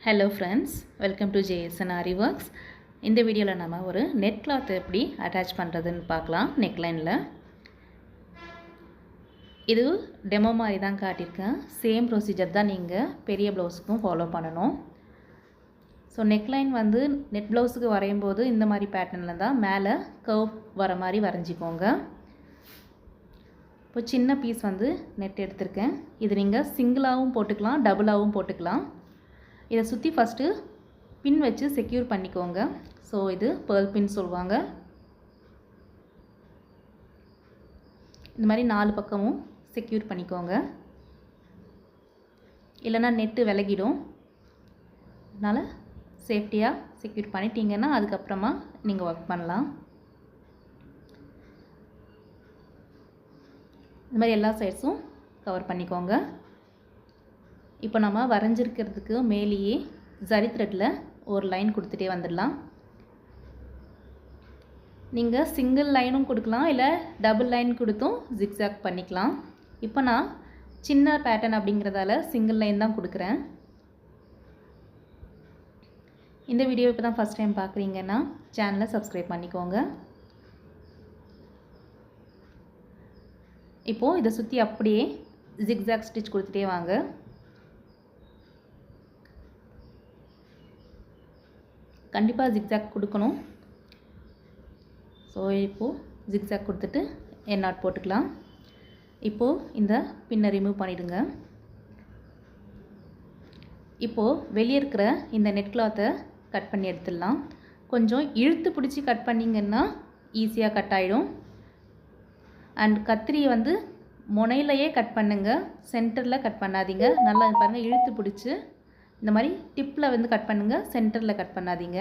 Hello friends, welcome to JSN Ari Works. இந்த வீடியோல நாம ஒரு நெட் கிளாத் எப்படி அட்டாச் பண்றதுன்னு பார்க்கலாம் நெக்லைன்ல. இது டெமோ மாதிரி தான் காட்டியிருக்கேன். சேம் ப்ரொசீஜர் தான் நீங்க பெரிய ப்ளவுஸ்க்கும் ஃபாலோ பண்ணனும். ஸோ நெக்லைன் வந்து நெட் ப்ளவுஸ்க்கு வரையும்போது இந்த மாதிரி பேட்டர்ன்ல தான் மேலே கர்வ் வர மாதிரி வரைஞ்சிக்கோங்க. இப்போ சின்ன பீஸ் வந்து நெட் எடுத்துர்க்கேன். இது நீங்க சிங்கிளாவும் போட்டுக்கலாம், டபுளாவும் போட்டுக்கலாம். இதை சுற்றி ஃபஸ்ட்டு பின் வச்சு செக்யூர் பண்ணிக்கோங்க. ஸோ இது பேர்ல் பின் சொல்லுவாங்க. இந்த மாதிரி 4 பக்கமும் செக்யூர் பண்ணிக்கோங்க, இல்லைன்னா நெட்டு விலகிடும். அதனால் சேஃப்டியாக செக்யூர் பண்ணிட்டீங்கன்னா அதுக்கப்புறமா நீங்கள் ஒர்க் பண்ணலாம். இந்த மாதிரி எல்லா சைட்ஸும் கவர் பண்ணிக்கோங்க. இப்போ நம்ம வரைஞ்சிருக்கிறதுக்கு மேலேயே ஜரி த்ரெட்டில் ஒரு லைன் கொடுத்துட்டே வந்துடலாம். நீங்கள் சிங்கிள் லைனும் கொடுக்கலாம், இல்லை டபுள் லைன் கொடுத்தும் ஜிக்ஸாக் பண்ணிக்கலாம். இப்போ நான் சின்ன பேட்டர்ன் அப்படிங்கிறதால சிங்கிள் லைன் தான் கொடுக்குறேன். இந்த வீடியோ இப்போ தான் ஃபஸ்ட் டைம் பார்க்குறீங்கன்னா சேனலை சப்ஸ்கிரைப் பண்ணிக்கோங்க. இப்போது இதை சுற்றி அப்படியே ஜிக்ஸாக் ஸ்டிச் கொடுத்துட்டே வாங்க. கண்டிப்பாக ஜிக்ஸாக் கொடுக்கணும். ஸோ இப்போது ஜிக்ஸாக் கொடுத்துட்டு என் நாட் போட்டுக்கலாம். இப்போது இந்த பின்னை ரிமூவ் பண்ணிவிடுங்க. இப்போது வெளியே இருக்கிற இந்த நெட் கிளாத்தை கட் பண்ணி எடுத்துடலாம். கொஞ்சம் இழுத்து பிடிச்சி கட் பண்ணிங்கன்னா ஈஸியாக கட் ஆகிடும். அண்ட் கத்திரியை வந்து முனையிலையே கட் பண்ணுங்கள், சென்டரில் கட் பண்ணாதீங்க. நல்லா பாருங்கள், இழுத்து பிடிச்சி இந்த மாதிரி டிப்பில் வந்து கட் பண்ணுங்கள், சென்டரில் கட் பண்ணாதீங்க.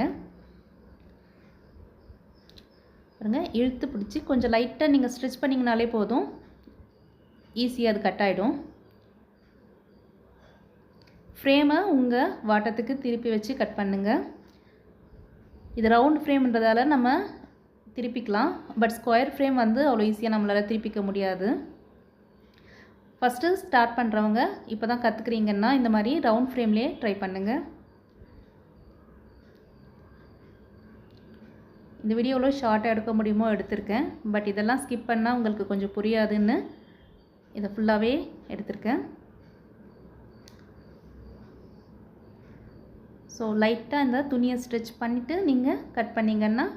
பாருங்கள், இழுத்து பிடிச்சி கொஞ்சம் லைட்டாக நீங்கள் ஸ்ட்ரிச் பண்ணிங்கனாலே போதும், ஈஸியாக அது கட் ஆகிடும். ஃப்ரேமை உங்கள் வாட்டத்துக்கு திருப்பி வச்சு கட் பண்ணுங்கள். இது ரவுண்ட் ஃப்ரேம்ன்றதால நம்ம திருப்பிக்கலாம், பட் ஸ்கொயர் ஃப்ரேம் வந்து அவ்வளோ ஈஸியாக நம்மளால் திருப்பிக்க முடியாது. ஃபஸ்ட்டு ஸ்டார்ட் பண்ணுறவங்க இப்போ தான் கற்றுக்குறீங்கன்னா இந்த மாதிரி ரவுண்ட் ஃப்ரேம்லேயே ட்ரை பண்ணுங்கள். இந்த வீடியோவில் ஷார்ட்டாக எடுக்க முடியுமோ எடுத்திருக்கேன், பட் இதெல்லாம் ஸ்கிப் பண்ணால் உங்களுக்கு கொஞ்சம் புரியாதுன்னு இதை ஃபுல்லாகவே எடுத்திருக்கேன். ஸோ லைட்டாக இந்த துணியை ஸ்ட்ரெச் பண்ணிவிட்டு நீங்கள் கட் பண்ணிங்கன்னா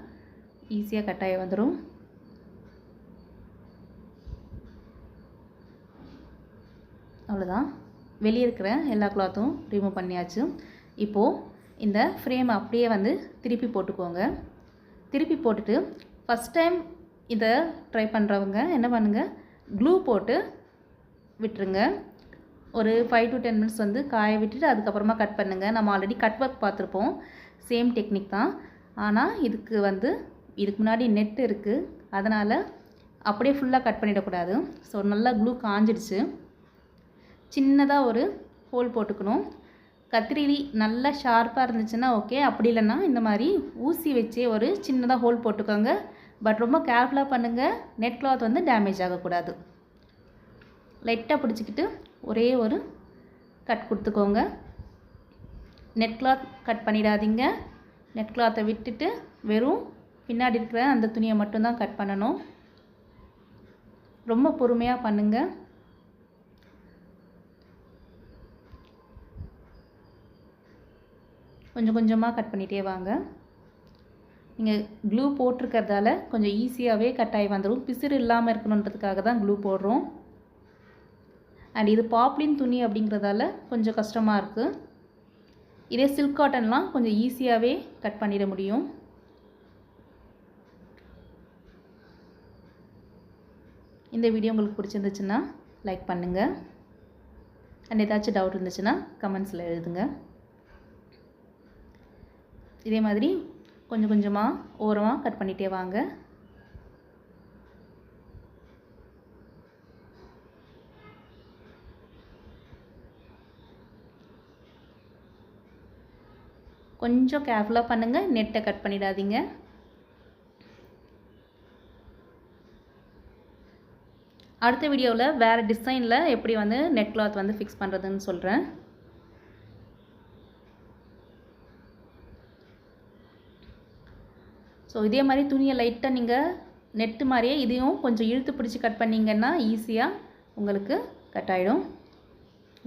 ஈஸியாக கட் ஆகி வந்துடும். அவ்வளோதான், வெளியே இருக்கிற எல்லா கிளாத்தும் ரிமூவ் பண்ணியாச்சு. இப்போது இந்த ஃப்ரேமை அப்படியே வந்து திருப்பி போட்டுக்கோங்க. திருப்பி போட்டுட்டு ஃபஸ்ட் டைம் இதை ட்ரை பண்ணுறவங்க என்ன பண்ணுங்கள், க்ளூ போட்டு விட்டுருங்க. ஒரு 5 to 10 minutes வந்து காய விட்டுட்டு அதுக்கப்புறமா கட் பண்ணுங்கள். நம்ம ஆல்ரெடி கட் ஒர்க் பார்த்துருப்போம், சேம் டெக்னிக் தான். ஆனால் இதுக்கு முன்னாடி நெட் இருக்குது, அதனால் அப்படியே ஃபுல்லாக கட் பண்ணிடக்கூடாது. ஸோ நல்லா க்ளூ காஞ்சிடுச்சு. சின்னதாக ஒரு ஹோல் போட்டுக்கணும். கத்திரி நல்லா ஷார்ப்பாக இருந்துச்சுன்னா ஓகே, அப்படி இல்லைன்னா இந்த மாதிரி ஊசி வச்சே ஒரு சின்னதாக ஹோல் போட்டுக்கோங்க. பட் ரொம்ப கேர்ஃபுல்லாக பண்ணுங்கள், நெட் கிளாத் வந்து டேமேஜ் ஆகக்கூடாது. லைட்டாக பிடிச்சிக்கிட்டு ஒரே ஒரு கட் கொடுத்துக்கோங்க. நெட் கிளாத் கட் பண்ணிடாதீங்க. நெட் கிளாத்தை விட்டுட்டு வெறும் பின்னாடி இருக்கிற அந்த துணியை மட்டும்தான் கட் பண்ணணும். ரொம்ப பொறுமையாக பண்ணுங்கள். கொஞ்சம் கொஞ்சமாக கட் பண்ணிகிட்டே வாங்க. நீங்கள் க்ளூ போட்டிருக்கிறதால கொஞ்சம் ஈஸியாகவே கட் ஆகி வந்துடும். பிசிறு இல்லாமல் இருக்கணுன்றதுக்காக தான் க்ளூ போடுறோம். அண்ட் இது பாப்லின் துணி அப்படிங்கிறதால கொஞ்சம் கஷ்டமாக இருக்குது. இதே சில்க் காட்டன்லாம் கொஞ்சம் ஈஸியாகவே கட் பண்ணிட முடியும். இந்த வீடியோ உங்களுக்கு பிடிச்சிருந்துச்சுன்னா லைக் பண்ணுங்கள். அண்ட் ஏதாச்சும் டவுட் இருந்துச்சுன்னா கமெண்ட்ஸில் எழுதுங்க. இதே மாதிரி கொஞ்சம் கொஞ்சமாக ஓரமாக கட் பண்ணிகிட்டே வாங்க. கொஞ்சம் கேர்ஃபுல்லாக பண்ணுங்கள், நெட்டை கட் பண்ணிடாதீங்க. அடுத்த வீடியோவில் வேறு டிசைனில் எப்படி வந்து நெட் கிளாத் வந்து ஃபிக்ஸ் பண்ணுறதுன்னு சொல்கிறேன். ஸோ இதே மாதிரி துணியை லைட்டாக நீங்கள் நெட்டு மாதிரியே இதையும் கொஞ்சம் இழுத்து பிடிச்சி கட் பண்ணிங்கன்னா ஈஸியாக உங்களுக்கு கட் ஆகிடும்.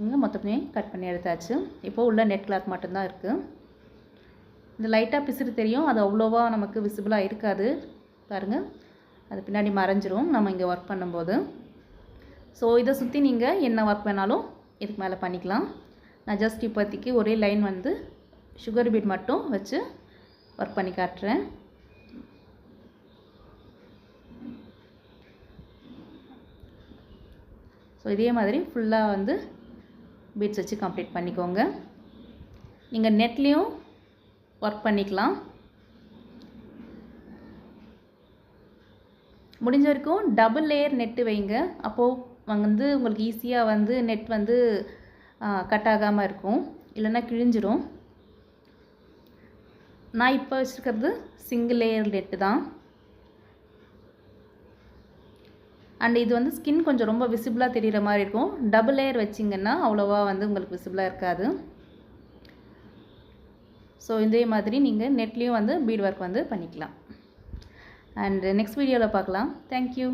இங்கே மொத்தமே கட் பண்ணி எடுத்தாச்சு. இப்போது உள்ள நெட் கிளாத் மட்டும்தான் இருக்குது. இந்த லைட்டாக பிசுறு தெரியும், அது அவ்வளோவா நமக்கு விசிபிளாக இருக்காது பாருங்கள், அது பின்னாடி மறைஞ்சிரும் நம்ம இங்கே ஒர்க் பண்ணும்போது. ஸோ இதை சுற்றி நீங்கள் என்ன ஒர்க் வேணாலும் இதுக்கு மேலே பண்ணிக்கலாம். நான் ஜஸ்ட் இப்போதைக்கு ஒரே லைன் வந்து சுகர் பீட் மட்டும் வச்சு ஒர்க் பண்ணி காட்டுறேன். ஸோ இதே மாதிரி ஃபுல்லாக வந்து பீட்ஸ் வச்சு கம்ப்ளீட் பண்ணிக்கோங்க. நீங்கள் நெட்லேயும் ஒர்க் பண்ணிக்கலாம். முடிஞ்ச வரைக்கும் டபுள் லேயர் நெட்டு வைங்க, அப்போது வந்து உங்களுக்கு ஈஸியாக வந்து நெட் வந்து கட் ஆகாமல் இருக்கும், இல்லைன்னா கிழிஞ்சிரும். நான் இப்போ வச்சுருக்கிறது சிங்கிள் லேயர் நெட்டு தான். அண்ட் இது வந்து ஸ்கின் கொஞ்சம் ரொம்ப விசிபிளாக தெரிகிற மாதிரி இருக்கும். டபுள் லேயர் வச்சிங்கன்னா அவ்வளோவா வந்து உங்களுக்கு விசிபிளாக இருக்காது. ஸோ இதே மாதிரி நீங்கள் நெட்லேயும் வந்து பீட் ஒர்க் வந்து பண்ணிக்கலாம். அண்ட் நெக்ஸ்ட் வீடியோவில் பார்க்கலாம். தேங்க்யூ.